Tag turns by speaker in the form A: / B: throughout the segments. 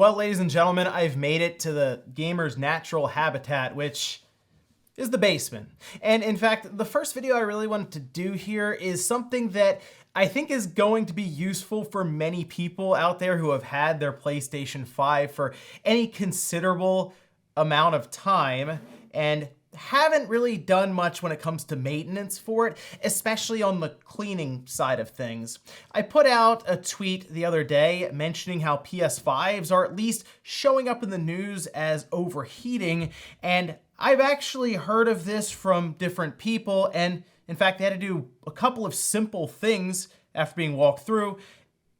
A: Well, ladies and gentlemen, I've made it to the gamer's natural habitat, which is the basement. And in fact, the first video I really wanted to do here is something that I think is going to be useful for many people out there who have had their PlayStation 5 for any considerable amount of time and haven't really done much when it comes to maintenance for it, especially on the cleaning side of things. I put out a tweet the other day mentioning how PS5s are at least showing up in the news as overheating, and I've actually heard of this from different people, and in fact, they had to do a couple of simple things after being walked through,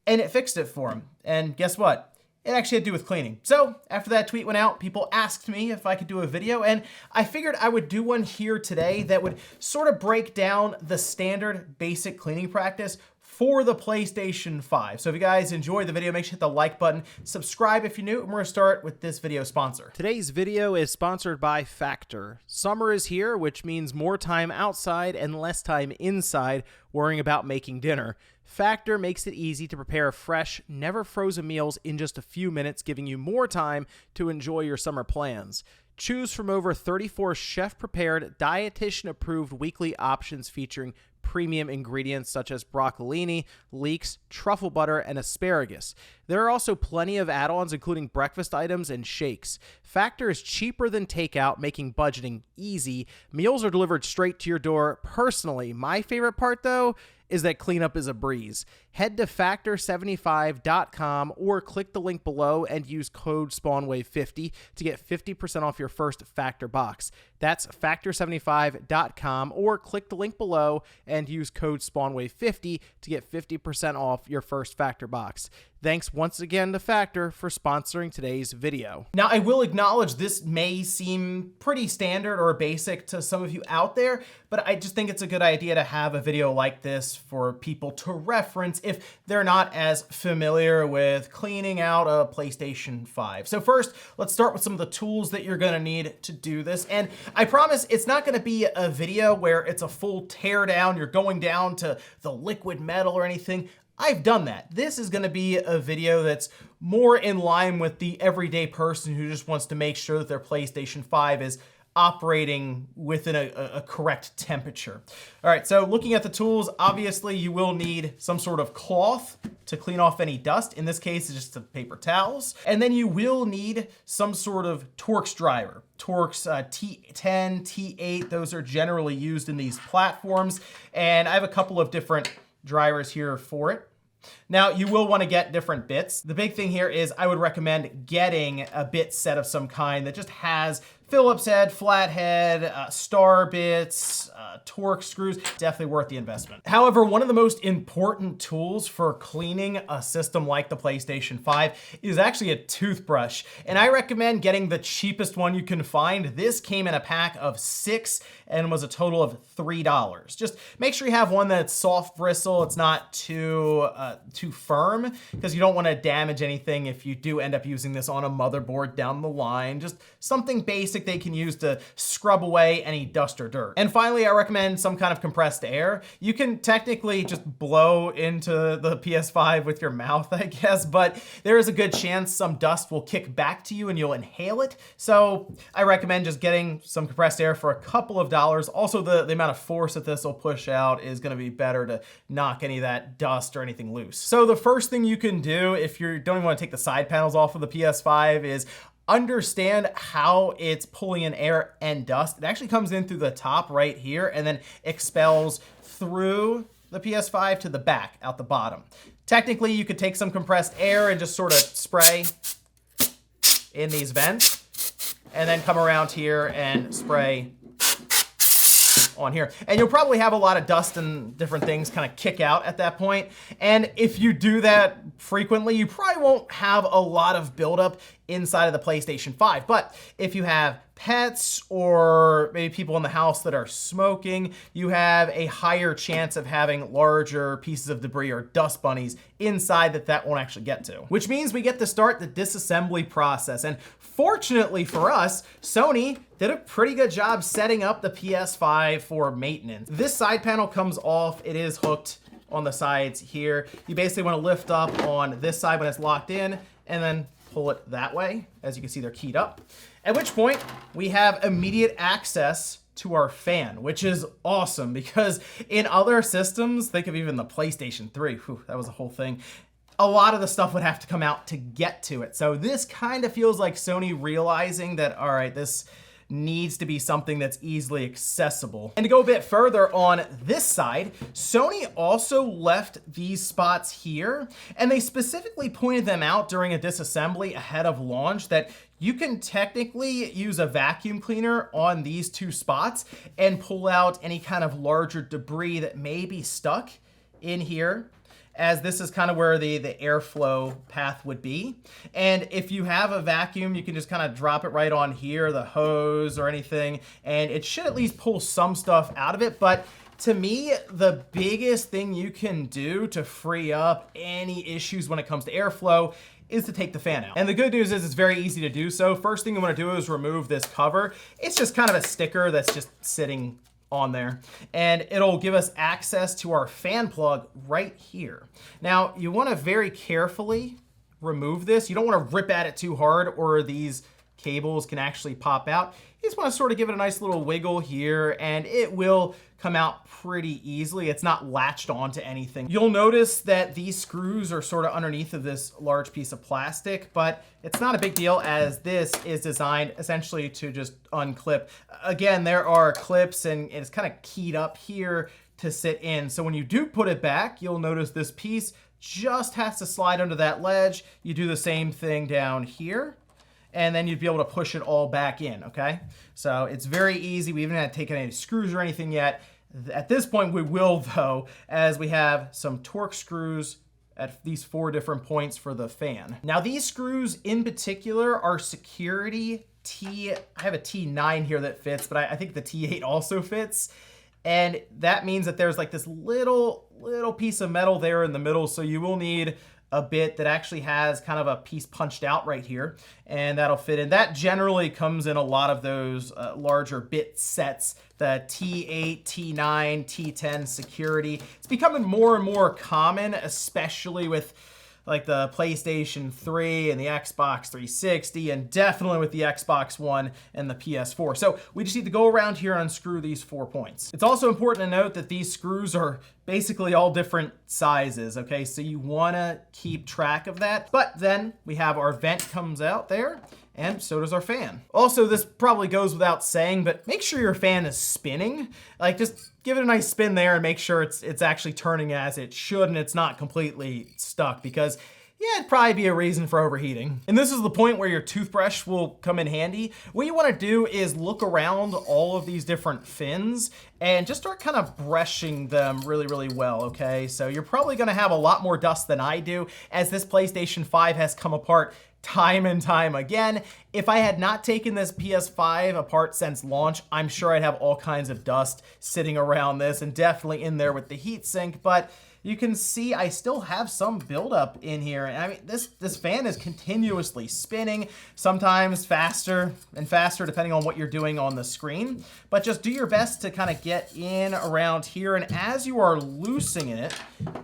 A: and it fixed it for them. And guess what? It actually had to do with cleaning. So after that tweet went out, people asked me if I could do a video, and I figured I would do one here today that would sort of break down the standard basic cleaning practice for the PlayStation 5. So if you guys enjoyed the video, make sure to hit the like button, subscribe if you're new, and we're gonna start with this video sponsor.
B: Today's video is sponsored by Factor. Summer is here, which means more time outside and less time inside worrying about making dinner. Factor makes it easy to prepare fresh, never frozen meals in just a few minutes, giving you more time to enjoy your summer plans. Choose from over 34 chef-prepared, dietitian-approved weekly options featuring premium ingredients such as broccolini, leeks, truffle butter, and asparagus. There are also plenty of add-ons including breakfast items and shakes. Factor is cheaper than takeout, making budgeting easy. Meals are delivered straight to your door. Personally, my favorite part though is that cleanup is a breeze. Head to factor75.com or click the link below and use code SpawnWave50 to get 50% off your first Factor box. That's factor75.com or click the link below and use code SpawnWave50 to get 50% off your first Factor box. Thanks once again to Factor for sponsoring today's video.
A: Now, I will acknowledge this may seem pretty standard or basic to some of you out there, but I just think it's a good idea to have a video like this for people to reference if they're not as familiar with cleaning out a PlayStation 5. So first, let's start with some of the tools that you're gonna need to do this. And I promise it's not gonna be a video where it's a full tear down, you're going down to the liquid metal or anything. I've done that. This is gonna be a video that's more in line with the everyday person who just wants to make sure that their PlayStation 5 is operating within a correct temperature. All right, so looking at the tools, obviously you will need some sort of cloth to clean off any dust. In this case, it's just the paper towels. And then you will need some sort of Torx driver. Torx T10, T8, those are generally used in these platforms. And I have a couple of different drivers here for it. Now, you will want to get different bits. The big thing here is I would recommend getting a bit set of some kind that just has Phillips head, flathead, star bits, Torx screws. Definitely worth the investment. However, one of the most important tools for cleaning a system like the PlayStation 5 is actually a toothbrush. And I recommend getting the cheapest one you can find. This came in a pack of 6 and was a total of $3. Just make sure you have one that's soft bristle. It's not too firm, because you don't want to damage anything if you do end up using this on a motherboard down the line. Just something basic they can use to scrub away any dust or dirt. And finally, I recommend some kind of compressed air. You can technically just blow into the PS5 with your mouth, I guess, but there is a good chance some dust will kick back to you and you'll inhale it. So I recommend just getting some compressed air for a couple of dollars. Also, the amount of force that this will push out is going to be better to knock any of that dust or anything loose. So the first thing you can do if you don't even want to take the side panels off of the PS5 is understand how it's pulling in air and dust. It actually comes in through the top right here and then expels through the PS5 to the back out the bottom. Technically, you could take some compressed air and just sort of spray in these vents and then come around here and spray on here. And you'll probably have a lot of dust and different things kind of kick out at that point. And if you do that frequently, you probably won't have a lot of buildup inside of the PlayStation 5. But if you have pets or maybe people in the house that are smoking, you have a higher chance of having larger pieces of debris or dust bunnies inside that won't actually get to. Which means we get to start the disassembly process. And fortunately for us, Sony did a pretty good job setting up the PS5 for maintenance. This side panel comes off. It is hooked on the sides here. You basically want to lift up on this side when it's locked in and then pull it that way. As you can see, they're keyed up. At which point, we have immediate access to our fan, which is awesome because in other systems, think of even the PlayStation 3, whew, that was a whole thing. A lot of the stuff would have to come out to get to it. So this kind of feels like Sony realizing that, all right, this needs to be something that's easily accessible. And to go a bit further on this side, Sony also left these spots here, and they specifically pointed them out during a disassembly ahead of launch that you can technically use a vacuum cleaner on these two spots and pull out any kind of larger debris that may be stuck in here, as this is kind of where the airflow path would be. And if you have a vacuum, you can just kind of drop it right on here, the hose or anything, and it should at least pull some stuff out of it. But to me, the biggest thing you can do to free up any issues when it comes to airflow is to take the fan out. And the good news is it's very easy to do so. First thing you want to do is remove this cover. It's just kind of a sticker that's just sitting on there, and it'll give us access to our fan plug right here. Now, you want to very carefully remove this. You don't want to rip at it too hard or these cables can actually pop out. You just want to sort of give it a nice little wiggle here, and it will come out pretty easily. It's not latched onto anything. You'll notice that these screws are sort of underneath of this large piece of plastic, but it's not a big deal as this is designed essentially to just unclip. Again, there are clips and it's kind of keyed up here to sit in. So when you do put it back, you'll notice this piece just has to slide under that ledge. You do the same thing down here, and then you'd be able to push it all back in, okay? So it's very easy. We haven't had to take any screws or anything yet. At this point, we will though, as we have some torque screws at these 4 different points for the fan. Now these screws in particular are security I have a T9 here that fits, but I think the T8 also fits. And that means that there's like this little piece of metal there in the middle, so you will need a bit that actually has kind of a piece punched out right here, and that'll fit in. That generally comes in a lot of those larger bit sets, the T8, T9, T10 security. It's becoming more and more common, especially with like the PlayStation 3 and the Xbox 360, and definitely with the Xbox One and the PS4. So we just need to go around here and unscrew these 4 points. It's also important to note that these screws are basically all different sizes, okay? So you wanna keep track of that. But then we have our vent comes out there, and so does our fan. Also, this probably goes without saying, but make sure your fan is spinning. Like, just give it a nice spin there and make sure it's actually turning as it should and it's not completely stuck, because yeah, it'd probably be a reason for overheating. And this is the point where your toothbrush will come in handy. What you wanna do is look around all of these different fins and just start kind of brushing them really, really well, okay? So you're probably gonna have a lot more dust than I do, as this PlayStation 5 has come apart time and time again. If I had not taken this PS5 apart since launch, I'm sure I'd have all kinds of dust sitting around this and definitely in there with the heatsink, but you can see I still have some buildup in here. And I mean, this fan is continuously spinning, sometimes faster and faster depending on what you're doing on the screen. But just do your best to kind of get in around here. And as you are loosening it,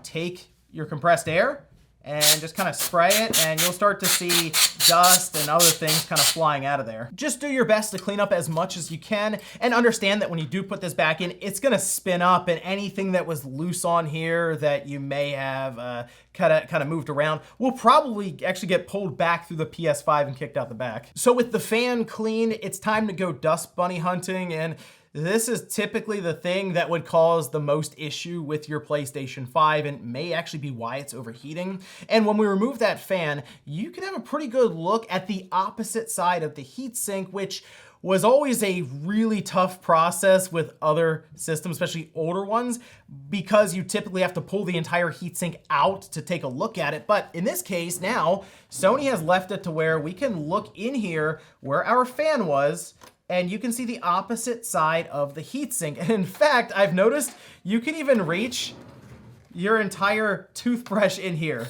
A: take your compressed air and just kind of spray it, and you'll start to see dust and other things kind of flying out of there. Just do your best to clean up as much as you can, and understand that when you do put this back in, it's gonna spin up, and anything that was loose on here that you may have kind of moved around will probably actually get pulled back through the PS5 and kicked out the back. So with the fan clean, it's time to go dust bunny hunting, and this is typically the thing that would cause the most issue with your PlayStation 5 and may actually be why it's overheating. And when we remove that fan, you can have a pretty good look at the opposite side of the heatsink, which was always a really tough process with other systems, especially older ones, because you typically have to pull the entire heatsink out to take a look at it. But in this case now, Sony has left it to where we can look in here where our fan was, and you can see the opposite side of the heatsink. And in fact, I've noticed you can even reach your entire toothbrush in here.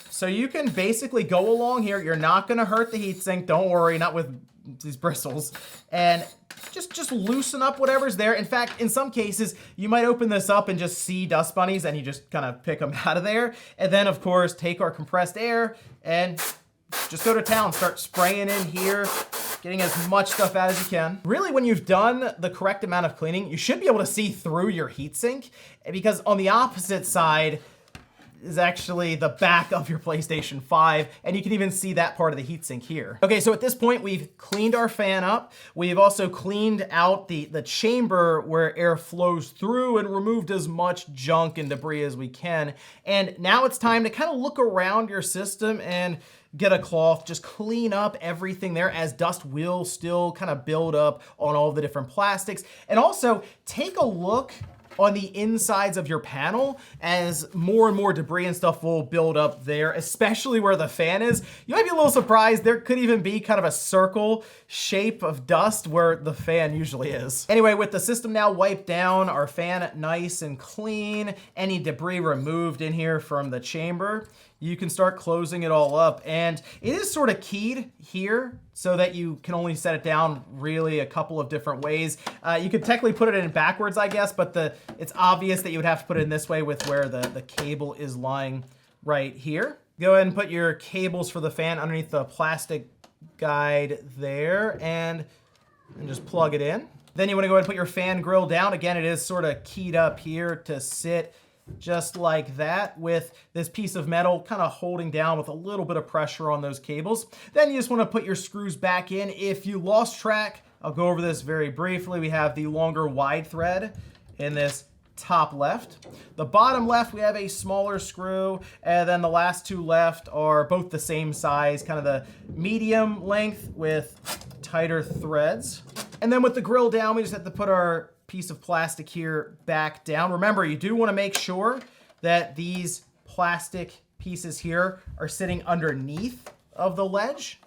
A: So you can basically go along here. You're not gonna hurt the heatsink, don't worry, not with these bristles. And just loosen up whatever's there. In fact, in some cases, you might open this up and just see dust bunnies and you just kind of pick them out of there. And then of course, take our compressed air and just go to town, start spraying in here, getting as much stuff out as you can. Really, when you've done the correct amount of cleaning, you should be able to see through your heatsink, because on the opposite side is actually the back of your PlayStation 5, and you can even see that part of the heatsink here. Okay, so at this point, we've cleaned our fan up. We've also cleaned out the chamber where air flows through and removed as much junk and debris as we can. And now it's time to kind of look around your system and get a cloth, just clean up everything there, as dust will still kind of build up on all of the different plastics. And also take a look on the insides of your panel, as more and more debris and stuff will build up there, especially where the fan is. You might be a little surprised. There could even be kind of a circle shape of dust where the fan usually is. Anyway, with the system now wiped down, our fan nice and clean, any debris removed in here from the chamber, you can start closing it all up. And it is sort of keyed here so that you can only set it down really a couple of different ways. You could technically put it in backwards, I guess, but it's obvious that you would have to put it in this way with where the cable is lying right here. Go ahead and put your cables for the fan underneath the plastic guide there and just plug it in. Then you want to go ahead and put your fan grill down. Again, it is sort of keyed up here to sit just like that, with this piece of metal kind of holding down with a little bit of pressure on those cables. Then you just want to put your screws back in. If you lost track, I'll go over this very briefly. We have the longer wide thread in this top left. The bottom left, we have a smaller screw, and then the last two left are both the same size, kind of the medium length with tighter threads. And then with the grill down, we just have to put our piece of plastic here back down. Remember, you do want to make sure that these plastic pieces here are sitting underneath of the ledge,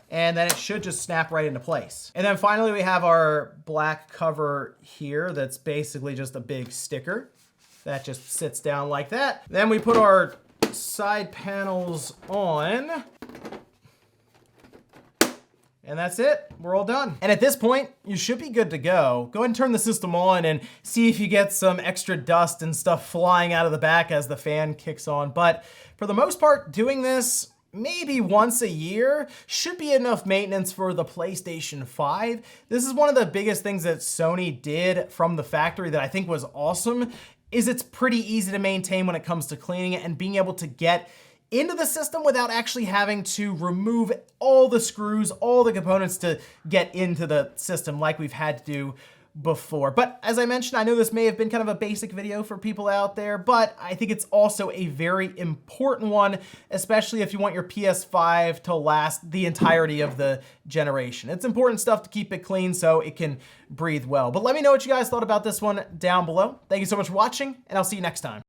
A: and then it should just snap right into place. And then finally, we have our black cover here that's basically just a big sticker that just sits down like that. Then we put our side panels on, and that's it. We're all done. And at this point, you should be good to go. Go ahead and turn the system on and see if you get some extra dust and stuff flying out of the back as the fan kicks on. But for the most part, doing this maybe once a year should be enough maintenance for the PlayStation 5. This is one of the biggest things that Sony did from the factory that I think was awesome, is it's pretty easy to maintain when it comes to cleaning it and being able to get into the system without actually having to remove all the screws, all the components to get into the system like we've had to do before. But as I mentioned, I know this may have been kind of a basic video for people out there, but I think it's also a very important one, especially if you want your PS5 to last the entirety of the generation. It's important stuff to keep it clean so it can breathe well. But let me know what you guys thought about this one down below. Thank you so much for watching, and I'll see you next time.